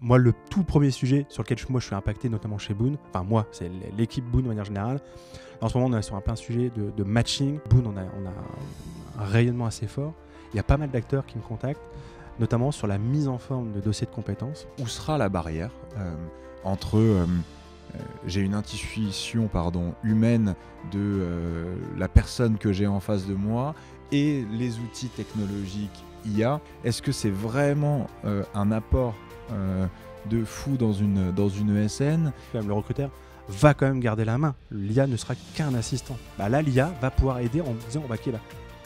Moi, le tout premier sujet sur lequel je suis impacté, notamment chez Boon, enfin moi, c'est l'équipe Boon de manière générale. En ce moment, on est sur un plein sujet de matching. Boon, on a un rayonnement assez fort. Il y a pas mal d'acteurs qui me contactent, notamment sur la mise en forme de dossiers de compétences. Où sera la barrière entre j'ai une intuition humaine de la personne que j'ai en face de moi et les outils technologiques IA? Est-ce que c'est vraiment un apport de fou dans une ESN? Le recruteur va quand même garder la main. L'IA ne sera qu'un assistant. Là, l'IA va pouvoir aider en disant ok,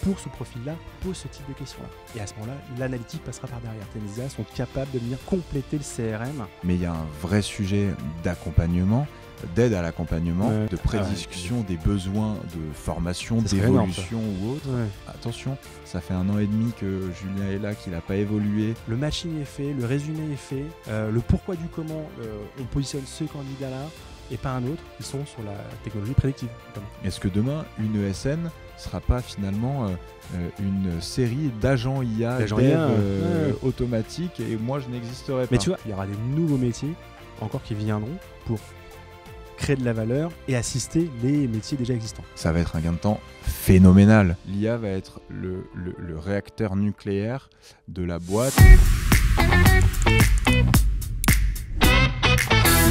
pour ce profil-là, pose ce type de questions-là. Et à ce moment-là, l'analytique passera par derrière. Les IA sont capables de venir compléter le CRM. Mais il y a un vrai sujet d'accompagnement, d'aide à l'accompagnement, de prédiction des besoins de formation, d'évolution ou autre. Attention, ça fait 1 an et demi que Julien est là, qu'il n'a pas évolué. Le matching est fait, le résumé est fait, le pourquoi du comment on positionne ce candidat-là et pas un autre, ils sont sur la technologie prédictive. Notamment. Est-ce que demain, une ESN sera pas finalement une série d'agents IA, automatiques, et moi je n'existerai pas? Mais tu vois, il y aura des nouveaux métiers encore qui viendront pour créer de la valeur et assister les métiers déjà existants. Ça va être un gain de temps phénoménal. L'IA va être le réacteur nucléaire de la boîte.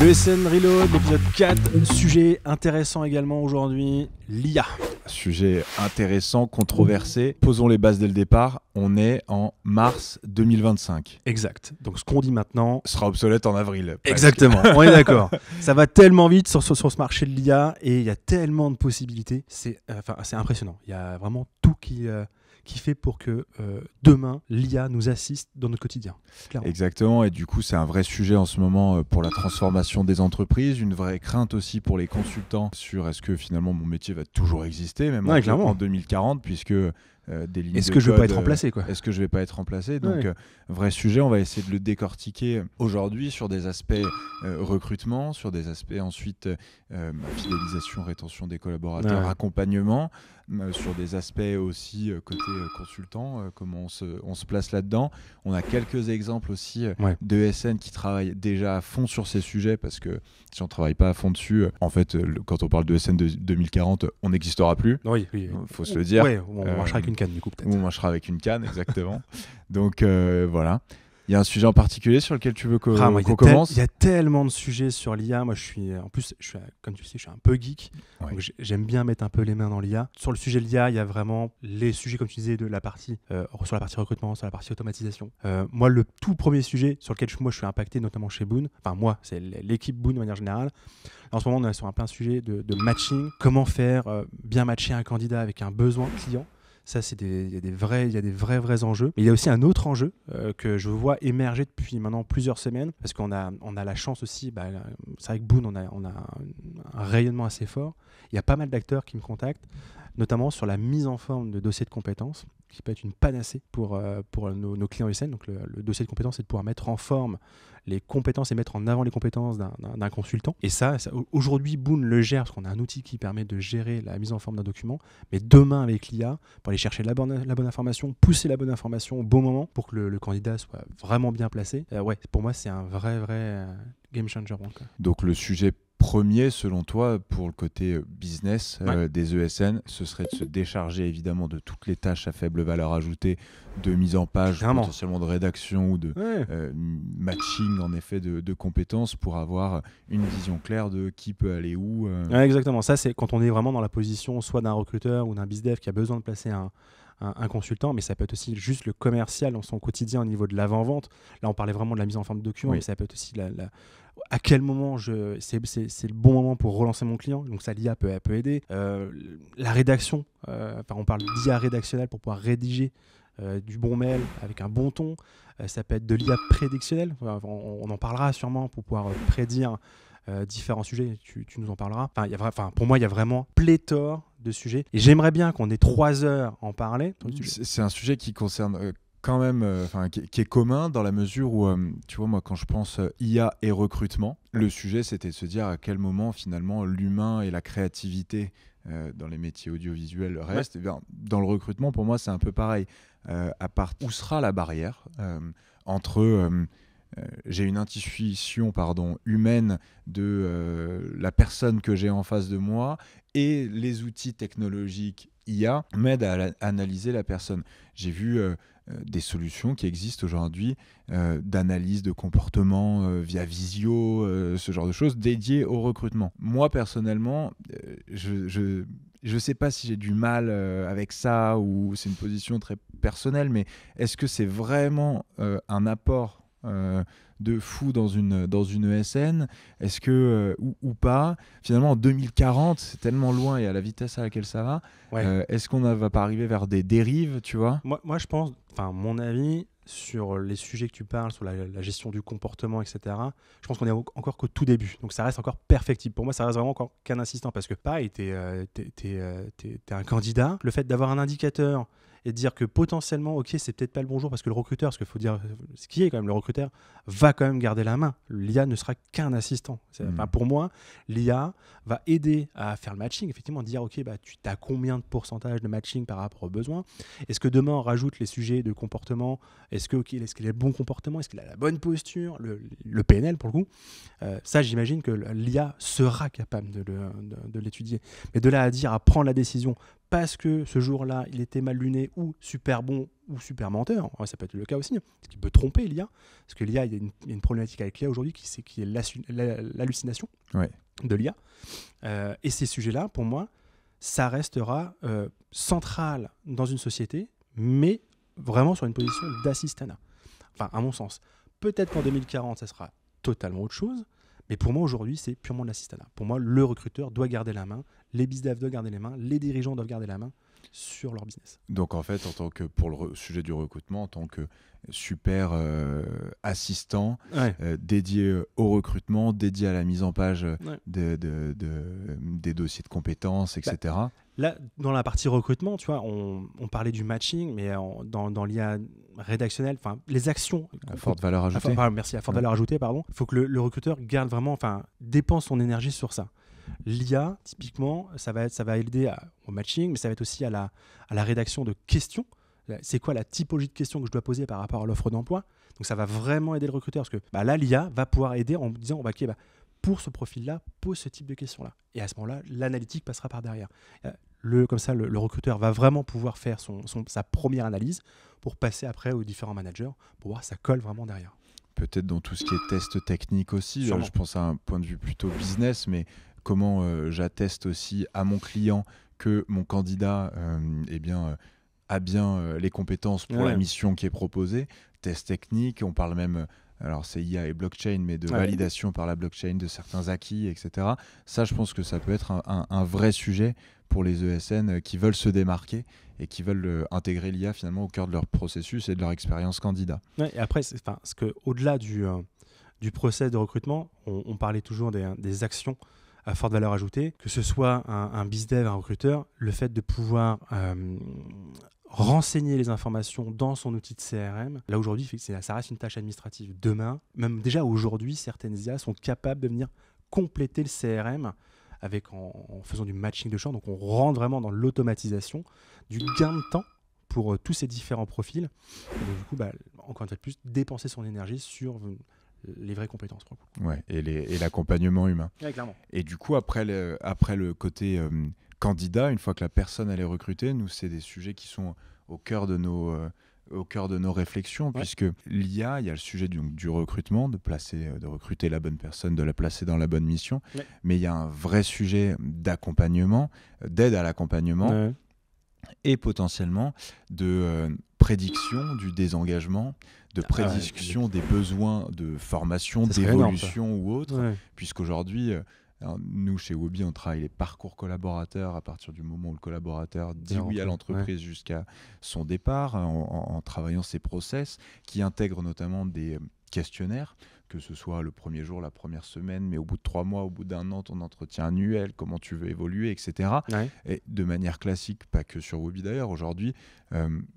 L'ESN Reload, l'épisode 4, sujet intéressant également aujourd'hui, l'IA. Sujet intéressant, controversé. Posons les bases dès le départ. On est en mars 2025. Exact. Donc ce qu'on dit maintenant sera obsolète en avril. Presque. Exactement, on est d'accord. Ça va tellement vite sur ce marché de l'IA et il y a tellement de possibilités. C'est impressionnant. Il y a vraiment tout qui fait pour que demain, l'IA nous assiste dans notre quotidien. Clairement. Exactement, et du coup, c'est un vrai sujet en ce moment pour la transformation des entreprises, une vraie crainte aussi pour les consultants sur est-ce que finalement mon métier va toujours exister, même en 2040, puisque des lignes est-ce que je vais pas être remplacé Est-ce que je vais pas être remplacé? Donc, vrai sujet, on va essayer de le décortiquer aujourd'hui sur des aspects recrutement, sur des aspects ensuite fidélisation, rétention des collaborateurs, accompagnement, sur des aspects aussi côté consultant, comment on se place là-dedans. On a quelques exemples aussi d'ESN qui travaillent déjà à fond sur ces sujets, parce que si on ne travaille pas à fond dessus, en fait, quand on parle d'ESN de 2040, on n'existera plus. Oui. Faut se le dire. On marchera avec une canne, du coup, peut-être. On marchera avec une canne, exactement. Donc, voilà. Il y a un sujet en particulier sur lequel tu veux qu'on commence? Il y a tellement de sujets sur l'IA. Moi, comme tu le sais, je suis un peu geek. Donc j'aime bien mettre un peu les mains dans l'IA. Sur le sujet de l'IA, il y a vraiment les sujets, comme tu disais, de la partie, sur la partie recrutement, sur la partie automatisation. Moi, le tout premier sujet sur lequel je suis impacté, notamment chez Boon, enfin moi, c'est l'équipe Boon de manière générale. En ce moment, on est sur un plein sujet de matching. Comment faire bien matcher un candidat avec un besoin client. Ça, il y a des vrais enjeux. Mais il y a aussi un autre enjeu que je vois émerger depuis maintenant plusieurs semaines, parce qu'on a la chance aussi, c'est vrai que Boon, on a un rayonnement assez fort. Il y a pas mal d'acteurs qui me contactent, notamment sur la mise en forme de dossiers de compétences, qui peut être une panacée pour nos clients ESN. Donc le dossier de compétences, c'est de pouvoir mettre en forme les compétences et mettre en avant les compétences d'un consultant. Et ça, aujourd'hui, Boon le gère, parce qu'on a un outil qui permet de gérer la mise en forme d'un document. Mais demain, avec l'IA, pour aller chercher la bonne information, pousser la bonne information au bon moment pour que le candidat soit vraiment bien placé. Pour moi, c'est un vrai game changer. Donc le sujet premier, selon toi, pour le côté business des ESN, ce serait de se décharger évidemment de toutes les tâches à faible valeur ajoutée, de mise en page, potentiellement de rédaction ou de matching en effet de compétences, pour avoir une vision claire de qui peut aller où. Exactement, ça c'est quand on est vraiment dans la position soit d'un recruteur ou d'un bizdev qui a besoin de placer un consultant, mais ça peut être aussi juste le commercial dans son quotidien au niveau de l'avant-vente. Là, on parlait vraiment de la mise en forme de document, mais ça peut être aussi à quel moment c'est le bon moment pour relancer mon client. Donc ça, l'IA peut aider. La rédaction, on parle d'IA rédactionnelle pour pouvoir rédiger du bon mail avec un bon ton. Ça peut être de l'IA prédictionnelle. On en parlera sûrement pour pouvoir prédire différents sujets, tu nous en parleras. Pour moi, il y a vraiment pléthore de sujets. Et j'aimerais bien qu'on ait 3 heures à en parler. C'est un sujet qui concerne quand même, qui est commun dans la mesure où, tu vois, moi, quand je pense IA et recrutement, le sujet, c'était de se dire à quel moment, finalement, l'humain et la créativité dans les métiers audiovisuels restent. Et bien, dans le recrutement, pour moi, c'est un peu pareil. À part où sera la barrière entre j'ai une intuition humaine de la personne que j'ai en face de moi, et les outils technologiques IA m'aident à analyser la personne. J'ai vu des solutions qui existent aujourd'hui d'analyse de comportement via visio, ce genre de choses dédiées au recrutement. Moi, personnellement, je ne sais pas si j'ai du mal avec ça ou c'est une position très personnelle, mais est-ce que c'est vraiment un apport de fou dans une ESN, est-ce que ou pas, finalement en 2040 c'est tellement loin et à la vitesse à laquelle ça va, est-ce qu'on va pas arriver vers des dérives, tu vois? Moi je pense, enfin mon avis sur les sujets que tu parles, sur la gestion du comportement, etc. Je pense qu'on est encore qu'au tout début, donc ça reste encore perfectible. Pour moi, ça reste vraiment encore qu'un assistant, parce que pareil, t'es un candidat, le fait d'avoir un indicateur et de dire que potentiellement, ok, c'est peut-être pas le bon jour parce que le recruteur, parce qu'il faut dire ce qui est quand même, le recruteur va quand même garder la main. L'IA ne sera qu'un assistant. Pour moi, l'IA va aider à faire le matching, effectivement, dire ok, tu as combien de pourcentage de matching par rapport aux besoins. Est-ce que demain on rajoute les sujets de comportement? Est-ce qu'il a le bon comportement? Est-ce qu'il a la bonne posture? Le PNL pour le coup. Ça, j'imagine que l'IA sera capable de l'étudier. Mais de là à dire, à prendre la décision parce que ce jour-là, il était mal luné ou super bon ou super menteur, ça peut être le cas aussi, parce qu'il peut tromper l'IA, parce que l'IA, il y a une problématique avec l'IA aujourd'hui qui est l'hallucination de l'IA. Et ces sujets-là, pour moi, ça restera central dans une société, mais vraiment sur une position d'assistanat. Enfin, à mon sens. Peut-être qu'en 2040, ça sera totalement autre chose, mais pour moi, aujourd'hui, c'est purement de l'assistanat. Pour moi, le recruteur doit garder la main, les bizdev doivent garder les mains, les dirigeants doivent garder la main sur leur business. Donc en fait, pour le sujet du recrutement, en tant que super assistant dédié au recrutement, dédié à la mise en page des dossiers de compétences, etc. Là, dans la partie recrutement, tu vois, on parlait du matching, mais dans l'IA rédactionnelle, les actions à forte valeur ajoutée. À forte valeur ajoutée, pardon. Il faut que le recruteur garde vraiment, dépense son énergie sur ça. L'IA, typiquement, ça va aider au matching, mais ça va être aussi à la rédaction de questions. C'est quoi la typologie de questions que je dois poser par rapport à l'offre d'emploi? Donc ça va vraiment aider le recruteur, parce que là, l'IA va pouvoir aider en disant, pour ce profil-là, pose ce type de questions-là. Et à ce moment-là, l'analytique passera par derrière. Comme ça, le recruteur va vraiment pouvoir faire sa première analyse pour passer après aux différents managers pour voir si ça colle vraiment derrière. Peut-être dans tout ce qui est test technique aussi. Je pense à un point de vue plutôt business, mais comment j'atteste aussi à mon client que mon candidat a bien les compétences pour la mission qui est proposée. Test technique, on parle même... Alors c'est IA et blockchain, mais de validation par la blockchain de certains acquis, etc. Ça, je pense que ça peut être un vrai sujet pour les ESN qui veulent se démarquer et qui veulent intégrer l'IA finalement au cœur de leur processus et de leur expérience candidat. Et après, au-delà du process de recrutement, on parlait toujours des actions à forte valeur ajoutée, que ce soit un bizdev, un recruteur, le fait de pouvoir renseigner les informations dans son outil de CRM. Là, aujourd'hui, ça reste une tâche administrative. Demain, même déjà aujourd'hui, certaines IA sont capables de venir compléter le CRM en faisant du matching de champs. Donc, on rentre vraiment dans l'automatisation, du gain de temps pour tous ces différents profils. Et donc, du coup, encore une fois de plus, dépenser son énergie sur les vraies compétences. Pour le coup. Et l'accompagnement humain. Clairement. Et du coup, après le côté... candidat, une fois que la personne elle est recrutée, nous c'est des sujets qui sont au cœur de nos réflexions, puisque l'IA, il y a le sujet du recrutement, de recruter la bonne personne, de la placer dans la bonne mission, mais il y a un vrai sujet d'accompagnement, d'aide à l'accompagnement, et potentiellement de prédiction du désengagement, de prédiction des besoins de formation, d'évolution ou autre, puisqu'aujourd'hui... Alors, nous, chez Wobi, on travaille les parcours collaborateurs à partir du moment où le collaborateur dit oui à l'entreprise jusqu'à son départ, en travaillant ses process, qui intègrent notamment des questionnaires, que ce soit le premier jour, la première semaine, mais au bout de 3 mois, au bout d'1 an, ton entretien annuel, comment tu veux évoluer, etc. Et de manière classique, pas que sur Wobi d'ailleurs, aujourd'hui,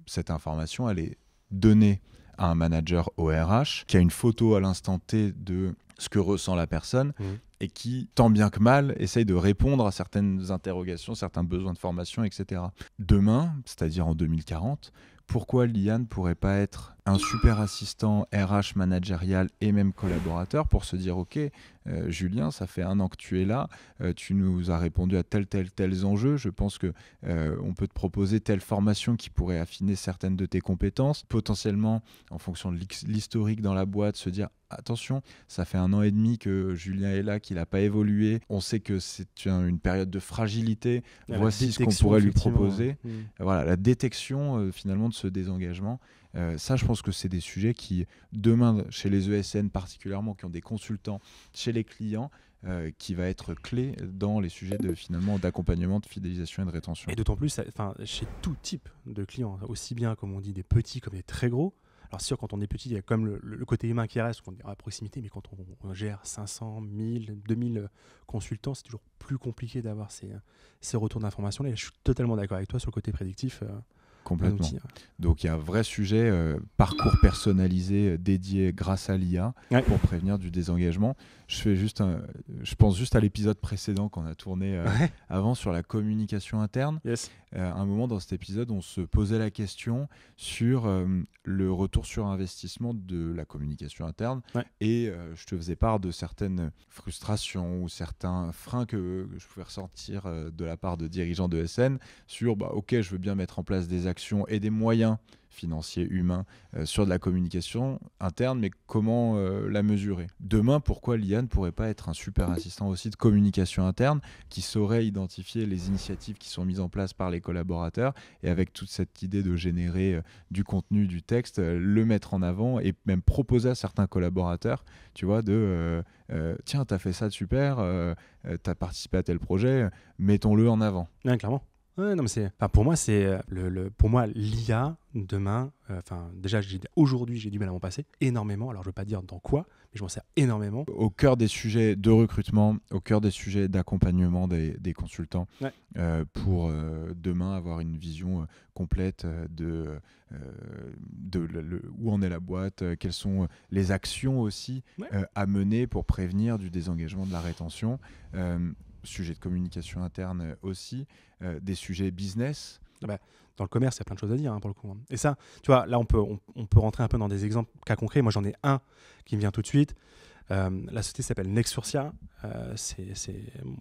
cette information, elle est donnée à un manager ORH qui a une photo à l'instant T de ce que ressent la personne et qui, tant bien que mal, essaye de répondre à certaines interrogations, certains besoins de formation, etc. Demain, c'est-à-dire en 2040, pourquoi l'IA ne pourrait pas être un super assistant RH managérial et même collaborateur pour se dire ok, Julien, ça fait 1 an que tu es là, tu nous as répondu à tels enjeux, je pense que on peut te proposer telle formation qui pourrait affiner certaines de tes compétences, potentiellement en fonction de l'historique dans la boîte, se dire attention, ça fait 1 an et demi que Julien est là, qu'il n'a pas évolué, on sait que c'est une période de fragilité, voici ce qu'on pourrait lui proposer. Voilà, la détection finalement de ce désengagement. Ça, je pense que c'est des sujets qui, demain, chez les ESN particulièrement, qui ont des consultants chez les clients, qui va être clé dans les sujets d'accompagnement, de fidélisation et de rétention. Et d'autant plus chez tout type de clients, aussi bien, comme on dit, des petits comme des très gros. Alors sûr, quand on est petit, il y a quand même le côté humain qui reste, on est à proximité, mais quand on gère 500, 1000, 2000 consultants, c'est toujours plus compliqué d'avoir ces retours d'informations. Là, je suis totalement d'accord avec toi sur le côté prédictif. Complètement. Outil, Donc il y a un vrai sujet, parcours personnalisé dédié grâce à l'IA pour prévenir du désengagement. Je pense juste à l'épisode précédent qu'on a tourné avant sur la communication interne. Yes. À un moment dans cet épisode, on se posait la question sur le retour sur investissement de la communication interne et je te faisais part de certaines frustrations ou certains freins que je pouvais ressentir de la part de dirigeants de SN sur ok, je veux bien mettre en place des actions et des moyens financiers, humains, sur de la communication interne, mais comment la mesurer? Demain, pourquoi l'IA ne pourrait pas être un super assistant aussi de communication interne qui saurait identifier les initiatives qui sont mises en place par les collaborateurs et avec toute cette idée de générer du contenu, du texte, le mettre en avant et même proposer à certains collaborateurs, tu vois, tiens, t'as fait ça de super, t'as participé à tel projet, mettons-le en avant. Ouais, clairement. Ouais, non, mais pour moi, c'est pour moi l'IA demain. Déjà, aujourd'hui, j'ai du mal à m'en passer énormément. Alors, je ne veux pas dire dans quoi, mais je m'en sers énormément. Au cœur des sujets de recrutement, au cœur des sujets d'accompagnement des consultants, pour demain avoir une vision complète de où en est la boîte, quelles sont les actions aussi à mener pour prévenir du désengagement, de la rétention. Sujet de communication interne aussi, des sujets business. Dans le commerce, il y a plein de choses à dire pour le coup. Et ça, tu vois, là, on peut rentrer un peu dans des exemples, cas concrets. Moi, j'en ai un qui me vient tout de suite. La société s'appelle Nexursia. C'est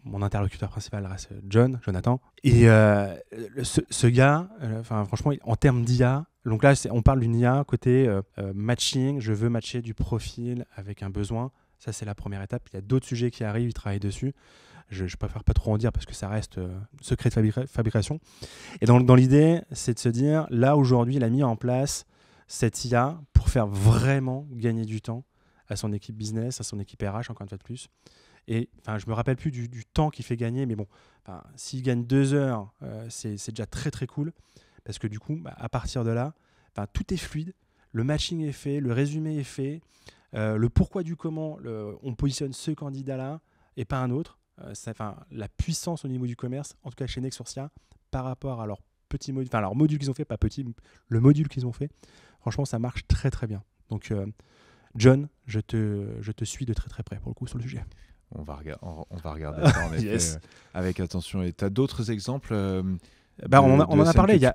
mon interlocuteur principal reste Jonathan. Et ce gars, franchement, en termes d'IA, donc là, on parle d'une IA côté matching. Je veux matcher du profil avec un besoin. Ça, c'est la première étape. Il y a d'autres sujets qui arrivent, ils travaillent dessus. Je préfère pas trop en dire parce que ça reste secret de fabrication. Et dans l'idée, c'est de se dire, là, aujourd'hui, il a mis en place cette IA pour faire vraiment gagner du temps à son équipe business, à son équipe RH, encore une fois de plus. Et je me rappelle plus du temps qu'il fait gagner, mais bon, s'il gagne 2 heures, c'est déjà très, très cool. Parce que du coup, à partir de là, tout est fluide. Le matching est fait, le résumé est fait. Le pourquoi du comment, on positionne ce candidat-là et pas un autre. La puissance au niveau du commerce, en tout cas chez Nexursia, par rapport à leur petit module, leur module qu'ils ont fait, pas petit, le module qu'ils ont fait, franchement, ça marche très très bien. Donc, John, je te suis de très très près pour le coup sur le sujet. On va regarder ça en effet, yes. Avec attention. Et tu as d'autres exemples on en a parlé. Il y a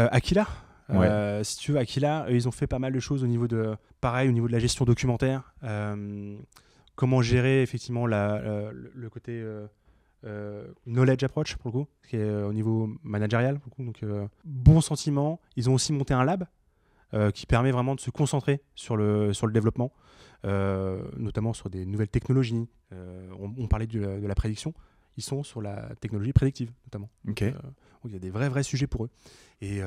Aquila. Ouais. Si tu veux, Aquila, ils ont fait pas mal de choses au niveau de la gestion documentaire. Comment gérer effectivement le côté knowledge approach pour le coup, qui est au niveau managérial pour le coup. Donc bon sentiment. Ils ont aussi monté un lab qui permet vraiment de se concentrer sur le développement, notamment sur des nouvelles technologies. On parlait de la prédiction. Ils sont sur la technologie prédictive notamment. Okay. Donc il y a des vrais sujets pour eux. Et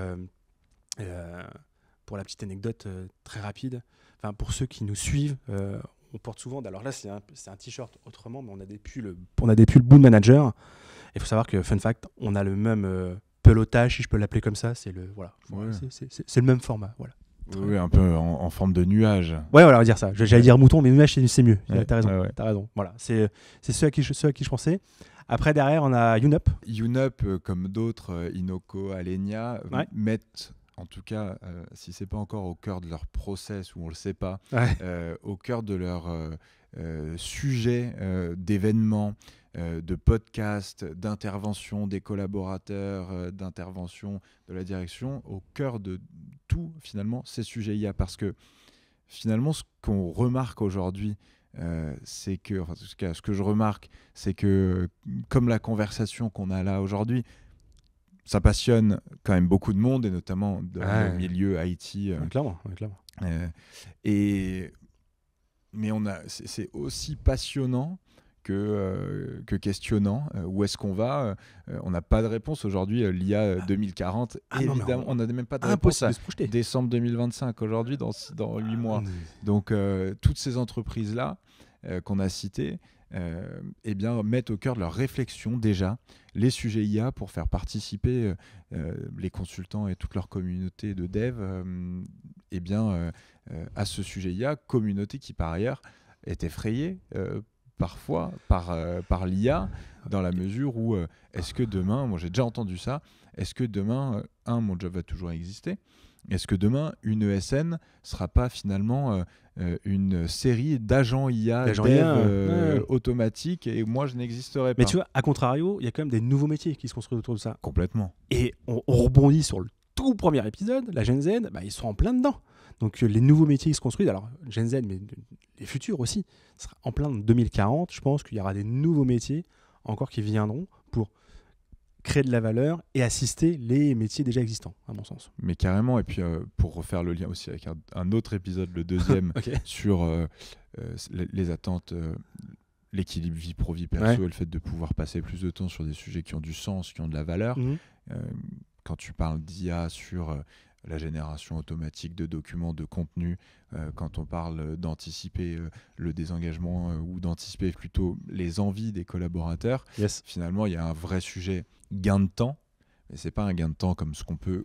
pour la petite anecdote très rapide, pour ceux qui nous suivent, on porte souvent, alors là c'est un t-shirt autrement, mais on a des pulls Boon Manager. Il faut savoir que, fun fact, on a le même pelotage, si je peux l'appeler comme ça, c'est le même format. Voilà. Oui, un peu en forme de nuage. Ouais, voilà, on va dire ça. J'allais dire mouton, mais nuage c'est mieux. Ouais, t'as raison. Ouais. T'as raison. Voilà, c'est ceux à qui je pensais. Après, derrière, on a YouNup. YouNup, comme d'autres, Inoko, Alenia, mettent, en tout cas, si c'est pas encore au cœur de leur process, ou on le sait pas, au cœur de leur sujet d'événements, de podcasts, d'intervention des collaborateurs, d'intervention de la direction, au cœur de tout, finalement, ces sujets IA. Parce que, finalement, ce qu'on remarque aujourd'hui, c'est que, enfin, ce que je remarque, c'est que, comme la conversation qu'on a là aujourd'hui, ça passionne quand même beaucoup de monde, et notamment dans le milieu IT. Clairement. Mais c'est aussi passionnant que questionnant. Où est-ce qu'on va on n'a pas de réponse aujourd'hui. L'IA 2040, évidemment, on n'a même pas de réponse à décembre 2025, aujourd'hui, dans 8 mois. Donc, toutes ces entreprises-là qu'on a citées, mettent au cœur de leur réflexion déjà les sujets IA pour faire participer les consultants et toute leur communauté de dev à ce sujet IA, communauté qui par ailleurs est effrayée parfois par l'IA, dans la mesure où est-ce que demain, moi j'ai déjà entendu ça, est-ce que demain, mon job va toujours exister ? Est-ce que demain, une ESN ne sera pas finalement une série d'agents IA, automatiques, et moi je n'existerai pas ? Mais tu vois, à contrario, il y a quand même des nouveaux métiers qui se construisent autour de ça. Complètement. Et on rebondit sur le tout premier épisode, la Gen Z, ils sont en plein dedans. Donc les nouveaux métiers qui se construisent, alors Gen Z, mais les futurs aussi, ce sera en plein 2040. Je pense qu'il y aura des nouveaux métiers encore qui viendront pour créer de la valeur et assister les métiers déjà existants, à mon sens. Mais carrément, et puis pour refaire le lien aussi avec un autre épisode, le deuxième, okay, sur les attentes, l'équilibre vie pro, vie perso, et le fait de pouvoir passer plus de temps sur des sujets qui ont du sens, qui ont de la valeur. Quand tu parles d'IA sur la génération automatique de documents, de contenu, quand on parle d'anticiper le désengagement ou d'anticiper plutôt les envies des collaborateurs, finalement, il y a un vrai sujet gain de temps. Mais ce n'est pas un gain de temps comme ce qu'on peut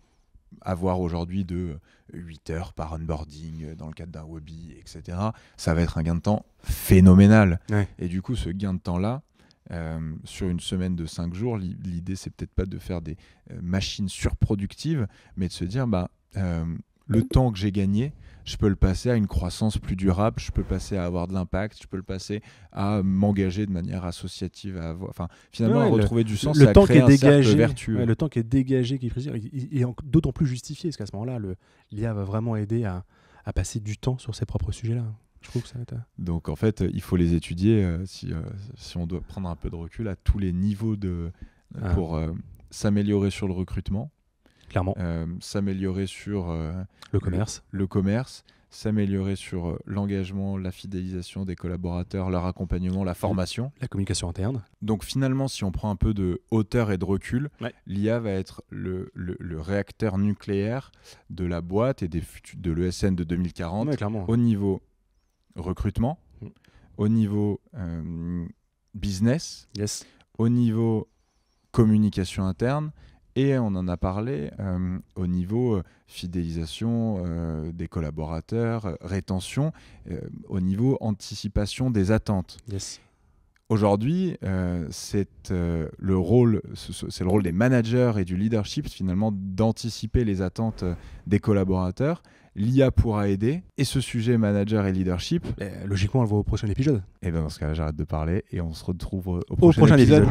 avoir aujourd'hui de 8 heures par onboarding dans le cadre d'un Webby, etc. Ça va être un gain de temps phénoménal. Ouais. Et du coup, ce gain de temps-là, sur une semaine de 5 jours, l'idée, c'est peut-être pas de faire des machines surproductives, mais de se dire, le temps que j'ai gagné, je peux le passer à une croissance plus durable, je peux le passer à avoir de l'impact, je peux le passer à m'engager de manière associative, finalement à retrouver du sens, le et temps à créer qui est un cercle dégagé, vertueux. Le temps qui est dégagé, qui est d'autant plus justifié, parce qu'à ce moment-là, l'IA va vraiment aider à passer du temps sur ses propres sujets-là. Je trouve que ça va être... Donc en fait, il faut les étudier, si on doit prendre un peu de recul, à tous les niveaux pour s'améliorer sur le recrutement, clairement, s'améliorer sur le commerce, s'améliorer sur l'engagement, la fidélisation des collaborateurs, leur accompagnement, la formation, la communication interne. Donc finalement, si on prend un peu de hauteur et de recul, l'IA va être le réacteur nucléaire de la boîte et de l'ESN de 2040, au niveau recrutement, au niveau business, au niveau communication interne, et on en a parlé au niveau fidélisation des collaborateurs, rétention, au niveau anticipation des attentes. Aujourd'hui, c'est le rôle des managers et du leadership, finalement, d'anticiper les attentes des collaborateurs. L'IA pourra aider. Et ce sujet manager et leadership... logiquement, on le voit au prochain épisode. Et bien dans ce cas-là, j'arrête de parler et on se retrouve au prochain épisode.